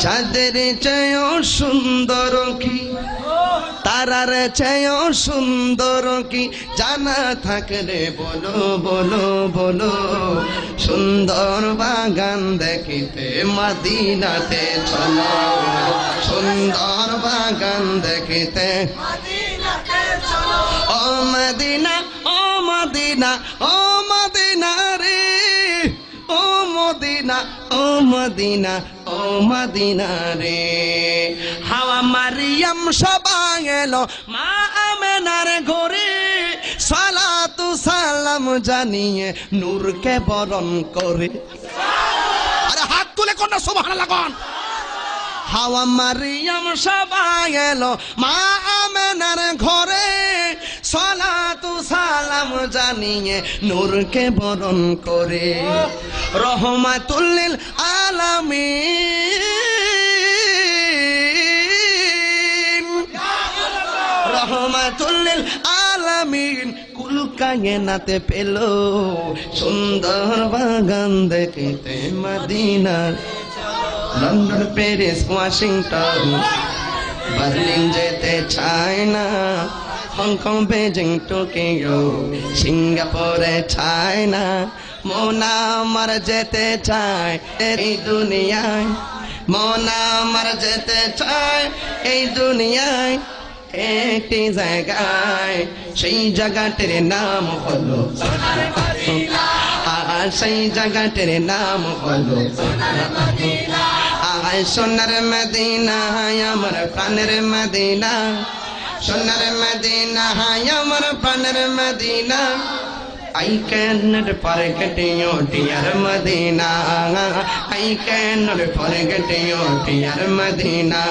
চাঁদের চেয়েও সুন্দর কি, তারার চেয়েও সুন্দর কি, জানা থাকলে বলো বলো বলো। সুন্দর বাগান দেখিতে মদিনাতে চলো, সুন্দর বাগান দেখিতে ও মদিনা, ও মদিনা, ও মদিনা রে, ও মদিনা, ও মদিনা, ও মদিনা রে। হাওয়া মারিয়াম সবাই এলো মা আমেনার ঘরে, সালাতু সালাম জানিয়ে নূরকে বরণ করে। আরে হাত তুলে কোন সুবহানাল্লাহ কোন। হাওয়া মারিয়াম সবাই এলো মা আমেনার ঘরে, সালাতু সালাম জানিয়ে নূরকে বরণ করে। রহমাতুল লিল আলামিন, রহমাতুল লিল আলামিন কুল কায়নাতে পেল সুন্দর বাগান দেখিতে মদিনার। লন্ডন, প্যারিস, ওয়াশিংটন, বার্লিন যেতে চায় না, হংকং, বেজিং, টোকিও, সিঙ্গাপুরে চায় না। মন আমার যেতে চায় এই দুনিয়ায়, মন আমার যেতে চায় এই দুনিয়ায় একটি জায়গায়, সেই জায়গাটির নাম হলো আর সেই জায়গাটির নাম হলো আয় সোনার মদিনা, আমার প্রাণের মদিনা, সোনার মদিনা, আমার প্রাণের Medina. I cannot forget you, dear Medina. I cannot forget you, dear Medina.